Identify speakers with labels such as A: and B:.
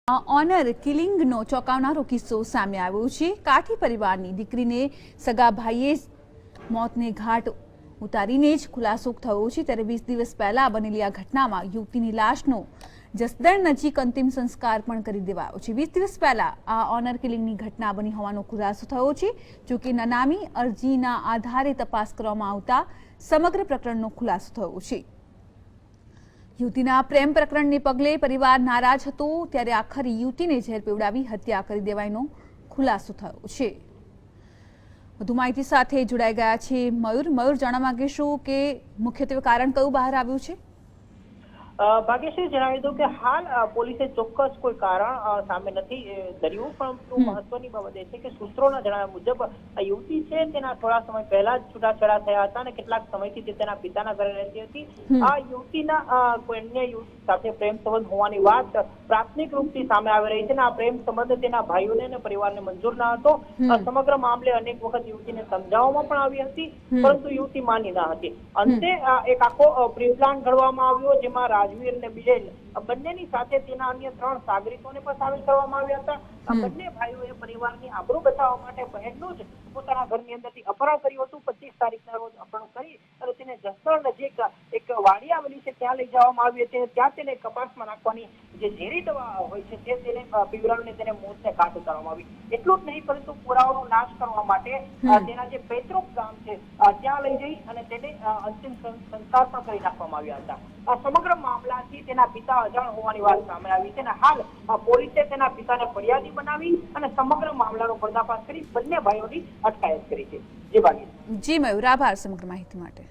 A: Honour કિલિંગનો ચોંકાવનારો કિસ્સો સામે આવ્યો છે। કાઠી પરિવારની દીકરીને સગા ભાઈએ મોતને ઘાટ ઉતારીને જ ખુલાસો થયો છે। ત્યારે 20 દિવસ પહેલા બનેલી આ ઘટનામાં યુવતીની લાશનો જસદણ નજીક અંતિમ સંસ્કાર પણ કરી દેવાયો છે। 20 દિવસ પહેલા આ ઓનર કિલિંગની ઘટના બની હોવાનો ખુલાસો થયો છે। જો કે નનામી અરજીના આધારે તપાસ કરવામાં આવતા સમગ્ર પ્રકરણનો ખુલાસો થયો છે। યુવતીના પ્રેમ પ્રકરણને પગલે પરિવાર નારાજ હતો, ત્યારે આખરે યુવતીને ઝેર પીવડાવી હત્યા કરી દેવાનો ખુલાસો થયો છે। વધુ માહિતી સાથે જોડાઈ ગયા છે મયુર જાણવા માંગીશું કે મુખ્યત્વે કારણ કયું બહાર આવ્યું છે?
B: ભાગ્યશ્રી જણાવી દઉં કે હાલ પોલીસે ચોક્કસ કોઈ કારણ સામે નથી ધર્યું, પરંતુ મહત્વની બાબત એ છે કે સૂત્રોના જણાવ્યા મુજબ આ યુવતી છે તેના થોડા સમય પહેલા જ છૂટાછેડા થયા હતા અને કેટલાક સમયથી તે તેના પિતાના ઘરે રહેતી હતી। આ યુવતીના કોઈ અન્ય યુવતી સાથે પ્રેમ સંબંધ હોવાની વાત પ્રાથમિક રૂપથી સામે આવી રહી છે અને આ પ્રેમ સંબંધ તેના ભાઈઓને અને પરિવારને મંજૂર ન હતો। સમગ્ર મામલે અનેક વખત યુવતીને સમજાવવામાં પણ આવી હતી, પરંતુ યુવતી માની ન હતી। અંતે એક આખો પ્રી પ્લાન ઘડવામાં આવ્યો, જેમાં રાજવીર અને બિજલ બંનેની સાથે તેના અન્ય 3 સાગરીતોને પણ સામેલ કરવામાં આવ્યા હતા। આ બંને ભાઈઓએ પરિવારની આબરૂ બચાવવા માટે બહેનનું જ પોતાના ઘરની અંદરથી અપહરણ કર્યું હતું। 25 તારીખના રોજ અપહરણ કરી અને તેને જસદણ નજીક એક વાડી આવેલી છે ત્યાં લઈ જવામાં આવી હતી। ત્યાં તેને કપાસમાં નાખવાની જે ઝેરી દવા હોય છે તે તેને પીવડાવીને તેને મોતને ઘાટ ઉતારવામાં આવી। એટલું જ નહીં, પરંતુ પુરાવાનો નાશ કરવા માટે તેના જે પૈતૃક ગામ છે ત્યાં લઈ જઈ અને તેને અંતિમ સંસ્કાર પણ કરી નાખવામાં આવ્યા હતા। આ સમગ્ર મામલાથી તેના પિતા અજાણ હોવાની વાત સામે આવી છે અને હાલ પોલીસે તેના પિતાને ફરિયાદી બનાવી અને સમગ્ર મામલાનો પર્દાફાશ કરી બંને ભાઈઓની અટકાયત કરી છે। જી ભાગી।
A: જી મયુર, આભાર સમગ્ર માહિતી માટે।